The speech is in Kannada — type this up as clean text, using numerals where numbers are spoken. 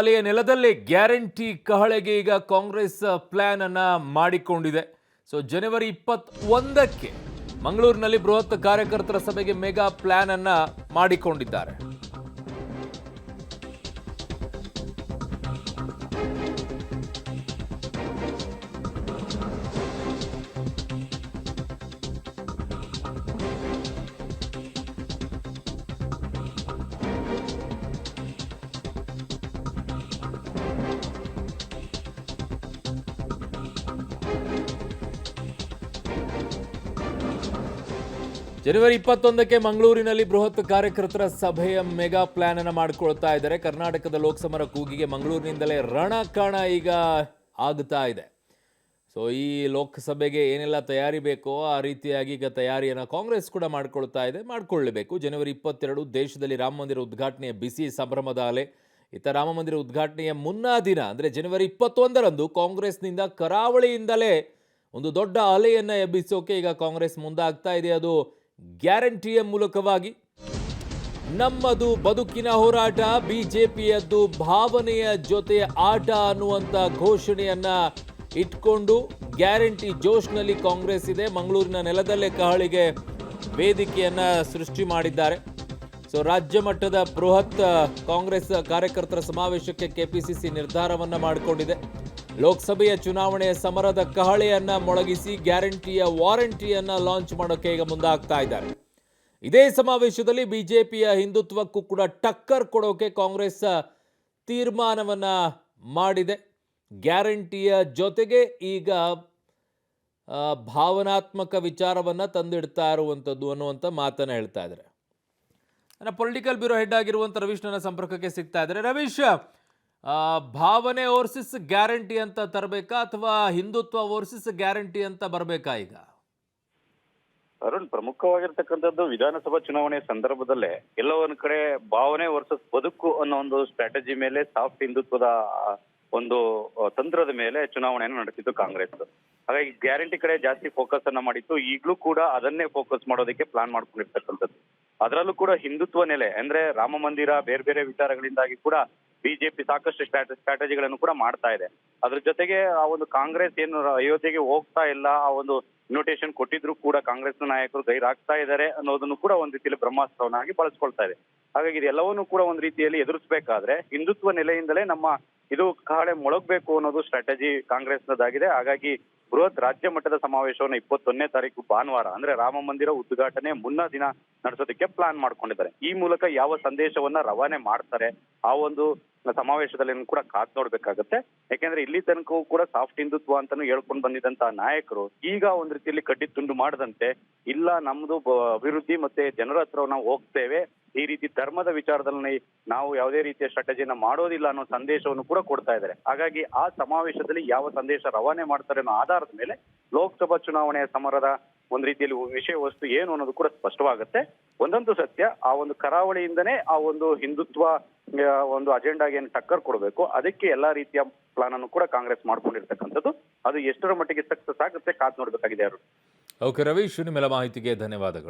ಅಲ್ಲಿಯ ನೆಲದಲ್ಲಿ ಗ್ಯಾರಂಟಿ ಕಹಳೆಗೆ ಈಗ ಕಾಂಗ್ರೆಸ್ ಪ್ಲಾನ್ ಅನ್ನ ಮಾಡಿಕೊಂಡಿದೆ. ಜನವರಿ 21ಕ್ಕೆ ಮಂಗಳೂರಿನಲ್ಲಿ ಬೃಹತ್ ಕಾರ್ಯಕರ್ತರ ಸಭೆಗೆ ಮೆಗಾ ಪ್ಲಾನ್ ಅನ್ನ ಮಾಡಿಕೊಂಡಿದ್ದಾರೆ. ಜನವರಿ 21ಕ್ಕೆ ಮಂಗಳೂರಿನಲ್ಲಿ ಬೃಹತ್ ಕಾರ್ಯಕರ್ತರ ಸಭೆಯ ಮೆಗಾ ಪ್ಲಾನ್ ಅನ್ನು ಮಾಡಿಕೊಳ್ತಾ ಇದ್ದಾರೆ. ಕರ್ನಾಟಕದ ಲೋಕಸಮರ ಕೂಗಿಗೆ ಮಂಗಳೂರಿನಿಂದಲೇ ರಣಕಣ ಈಗ ಆಗ್ತಾ ಇದೆ. ಈ ಲೋಕಸಭೆಗೆ ಏನೆಲ್ಲ ತಯಾರಿ ಬೇಕೋ ಆ ರೀತಿಯಾಗಿ ಈಗ ತಯಾರಿಯನ್ನು ಕಾಂಗ್ರೆಸ್ ಕೂಡ ಮಾಡಿಕೊಳ್ಳಬೇಕು. ಜನವರಿ 22 ದೇಶದಲ್ಲಿ ರಾಮ ಮಂದಿರ ಉದ್ಘಾಟನೆಯ ಬಿಸಿ ಸಂಭ್ರಮದ ಅಲೆ. ರಾಮ ಮಂದಿರ ಉದ್ಘಾಟನೆಯ ಮುನ್ನಾ ದಿನ ಅಂದರೆ ಜನವರಿ 21ರಂದು ಕಾಂಗ್ರೆಸ್ನಿಂದ ಕರಾವಳಿಯಿಂದಲೇ ಒಂದು ದೊಡ್ಡ ಅಲೆಯನ್ನು ಎಬ್ಬಿಸೋಕೆ ಈಗ ಕಾಂಗ್ರೆಸ್ ಮುಂದಾಗ್ತಾ ಇದೆ. ಅದು ಗ್ಯಾರಂಟಿಯ ಮೂಲಕವಾಗಿ. ನಮ್ಮದು ಬದುಕಿನ ಹೋರಾಟ, ಬಿಜೆಪಿಯದ್ದು ಭಾವನೆಯ ಜೊತೆ ಆಟ ಅನ್ನುವಂಥ ಘೋಷಣೆಯನ್ನ ಇಟ್ಕೊಂಡು ಗ್ಯಾರಂಟಿ ಜೋಶ್ನಲ್ಲಿ ಕಾಂಗ್ರೆಸ್ ಇದೆ. ಮಂಗಳೂರಿನ ನೆಲದಲ್ಲೇ ಕಹಳಿಗೆ ವೇದಿಕೆಯನ್ನ ಸೃಷ್ಟಿ ಮಾಡಿದ್ದಾರೆ. ರಾಜ್ಯ ಮಟ್ಟದ ಬೃಹತ್ ಕಾಂಗ್ರೆಸ್ ಕಾರ್ಯಕರ್ತರ ಸಮಾವೇಶಕ್ಕೆ ಕೆಪಿಸಿಸಿ ನಿರ್ಧಾರವನ್ನ ಮಾಡಿಕೊಂಡಿದೆ. ಲೋಕಸಭೆಯ ಚುನಾವಣೆಯ ಸಮರದ ಕಹಳೆಯನ್ನ ಮೊಳಗಿಸಿ ಗ್ಯಾರಂಟಿಯ ವಾರಂಟಿಯನ್ನ ಲಾಂಚ್ ಮಾಡೋಕೆ ಈಗ ಮುಂದಾಗ್ತಾ ಇದ್ದಾರೆ. ಇದೇ ಸಮಾವೇಶದಲ್ಲಿ ಬಿಜೆಪಿಯ ಹಿಂದುತ್ವಕ್ಕೂ ಕೂಡ ಟಕ್ಕರ್ ಕೊಡೋಕೆ ಕಾಂಗ್ರೆಸ್ ತೀರ್ಮಾನವನ್ನ ಮಾಡಿದೆ. ಗ್ಯಾರಂಟಿಯ ಜೊತೆಗೆ ಈಗ ಭಾವನಾತ್ಮಕ ವಿಚಾರವನ್ನ ತಂದಿಡ್ತಾ ಇರುವಂಥದ್ದು ಅನ್ನುವಂಥ ಮಾತನ್ನ ಹೇಳ್ತಾ ಇದ್ದಾರೆ. ನನ್ನ ಪೊಲಿಟಿಕಲ್ ಬ್ಯೂರೋ ಹೆಡ್ ಆಗಿರುವಂಥ ರವೀಶ್ ನನ್ನ ಸಂಪರ್ಕಕ್ಕೆ ಸಿಗ್ತಾ ಇದ್ದಾರೆ. ರವೀಶ್, ಭಾವನೆ ವರ್ಸಸ್ ಗ್ಯಾರಂಟಿ ಅಂತ ತರಬೇಕಾ ಅಥವಾ ಹಿಂದುತ್ವ ವರ್ಸಸ್ ಗ್ಯಾರಂಟಿ ಅಂತ ಬರಬೇಕಾ? ಈಗ ಅರುಣ್, ಪ್ರಮುಖವಾಗಿರ್ತಕ್ಕಂಥದ್ದು ವಿಧಾನಸಭಾ ಚುನಾವಣೆ ಸಂದರ್ಭದಲ್ಲೇ ಎಲ್ಲೋ ಒಂದ್ ಕಡೆ ಭಾವನೆ ವರ್ಸಸ್ ಬದುಕು ಅನ್ನೋ ಒಂದು ಸ್ಟ್ರಾಟಜಿ ಮೇಲೆ, ಸಾಫ್ಟ್ ಹಿಂದುತ್ವದ ಒಂದು ತಂತ್ರದ ಮೇಲೆ ಚುನಾವಣೆಯನ್ನು ನಡೆಸಿದ್ದು ಕಾಂಗ್ರೆಸ್. ಹಾಗಾಗಿ ಗ್ಯಾರಂಟಿ ಕಡೆ ಜಾಸ್ತಿ ಫೋಕಸ್ ಅನ್ನ ಮಾಡಿತ್ತು. ಈಗಲೂ ಕೂಡ ಅದನ್ನೇ ಫೋಕಸ್ ಮಾಡೋದಕ್ಕೆ ಪ್ಲಾನ್ ಮಾಡ್ಕೊಂಡಿರ್ತಕ್ಕಂಥದ್ದು. ಅದರಲ್ಲೂ ಕೂಡ ಹಿಂದುತ್ವ ನೆಲೆ ಅಂದ್ರೆ ರಾಮ ಮಂದಿರ, ಬೇರೆ ಬೇರೆ ವಿಚಾರಗಳಿಂದಾಗಿ ಕೂಡ ಬಿಜೆಪಿ ಸಾಕಷ್ಟು ಸ್ಟ್ರಾಟಜಿಗಳನ್ನು ಕೂಡ ಮಾಡ್ತಾ ಇದೆ. ಅದ್ರ ಜೊತೆಗೆ ಆ ಒಂದು ಕಾಂಗ್ರೆಸ್ ಏನು ಅಯೋಧ್ಯೆಗೆ ಹೋಗ್ತಾ ಇಲ್ಲ, ಆ ಒಂದು ಇನ್ವಿಟೇಷನ್ ಕೊಟ್ಟಿದ್ರು ಕೂಡ ಕಾಂಗ್ರೆಸ್ನ ನಾಯಕರು ಗೈರಾಗ್ತಾ ಇದ್ದಾರೆ ಅನ್ನೋದನ್ನು ಕೂಡ ಒಂದ್ ರೀತಿಯಲ್ಲಿ ಬ್ರಹ್ಮಾಸ್ತ್ರವನ್ನಾಗಿ ಬಳಸ್ಕೊಳ್ತಾ ಇದೆ. ಹಾಗಾಗಿ ಇದೆಲ್ಲವನ್ನೂ ಕೂಡ ಒಂದ್ ರೀತಿಯಲ್ಲಿ ಎದುರಿಸಬೇಕಾದ್ರೆ ಹಿಂದುತ್ವ ನೆಲೆಯಿಂದಲೇ ನಮ್ಮ ಇದು ಕಹಳೆ ಮೊಳಗಬೇಕು ಅನ್ನೋದು ಸ್ಟ್ರಾಟಜಿ ಕಾಂಗ್ರೆಸ್ನದಾಗಿದೆ. ಹಾಗಾಗಿ ಬೃಹತ್ ರಾಜ್ಯ ಮಟ್ಟದ ಸಮಾವೇಶವನ್ನು 21ನೇ ತಾರೀಕು ಭಾನುವಾರ ಅಂದ್ರೆ ರಾಮ ಮಂದಿರ ಉದ್ಘಾಟನೆ ಮುನ್ನಾ ದಿನ ನಡೆಸೋದಕ್ಕೆ ಪ್ಲಾನ್ ಮಾಡ್ಕೊಂಡಿದ್ದಾರೆ. ಈ ಮೂಲಕ ಯಾವ ಸಂದೇಶವನ್ನ ರವಾನೆ ಮಾಡ್ತಾರೆ ಆ ಒಂದು ಸಮಾವೇಶದಲ್ಲಿ ಕೂಡ ಕಾದ್ ನೋಡ್ಬೇಕಾಗತ್ತೆ. ಯಾಕೆಂದ್ರೆ ಇಲ್ಲಿ ತನಕವೂ ಕೂಡ ಸಾಫ್ಟ್ ಹಿಂದುತ್ವ ಅಂತಾನು ಹೇಳ್ಕೊಂಡು ಬಂದಿದ್ದಂತ ನಾಯಕರು ಈಗ ಒಂದ್ ರೀತಿಯಲ್ಲಿ ಕಡ್ಡಿ ತುಂಡು ಮಾಡದಂತೆ, ಇಲ್ಲ ನಮ್ದು ಅಭಿವೃದ್ಧಿ ಮತ್ತೆ ಜನರ ಹತ್ರ ನಾವು ಹೋಗ್ತೇವೆ, ಈ ರೀತಿ ಧರ್ಮದ ವಿಚಾರದಲ್ಲಿ ನಾವು ಯಾವುದೇ ರೀತಿಯ ಸ್ಟ್ರಾಟಜಿಯನ್ನ ಮಾಡೋದಿಲ್ಲ ಅನ್ನೋ ಸಂದೇಶವನ್ನು ಕೂಡ ಕೊಡ್ತಾ ಇದ್ದಾರೆ. ಹಾಗಾಗಿ ಆ ಸಮಾವೇಶದಲ್ಲಿ ಯಾವ ಸಂದೇಶ ರವಾನೆ ಮಾಡ್ತಾರೆ ಅನ್ನೋ ಆಧಾರದ ಮೇಲೆ ಲೋಕಸಭಾ ಚುನಾವಣೆಯ ಸಮರದ ಒಂದ್ ರೀತಿಯಲ್ಲಿ ವಿಷಯ ವಸ್ತು ಏನು ಅನ್ನೋದು ಕೂಡ ಸ್ಪಷ್ಟವಾಗುತ್ತೆ. ಒಂದಂತೂ ಸತ್ಯ, ಆ ಒಂದು ಕರಾವಳಿಯಿಂದನೇ ಆ ಒಂದು ಹಿಂದುತ್ವ ಒಂದು ಅಜೆಂಡಾಗೆ ಏನು ಟಕ್ಕರ್ ಕೊಡಬೇಕು, ಅದಕ್ಕೆ ಎಲ್ಲಾ ರೀತಿಯ ಪ್ಲಾನ್ ಅನ್ನು ಕೂಡ ಕಾಂಗ್ರೆಸ್ ಮಾಡ್ಕೊಂಡಿರ್ತಕ್ಕಂಥದ್ದು. ಅದು ಎಷ್ಟರ ಮಟ್ಟಿಗೆ ಸಕ್ಸಸ್ ಆಗುತ್ತೆ ಕಾದ್ ನೋಡ್ಬೇಕಾಗಿದೆ. ಓಕೆ ರವೀಶ್, ನಿಮ್ಮೆಲ್ಲ ಮಾಹಿತಿಗೆ ಧನ್ಯವಾದಗಳು.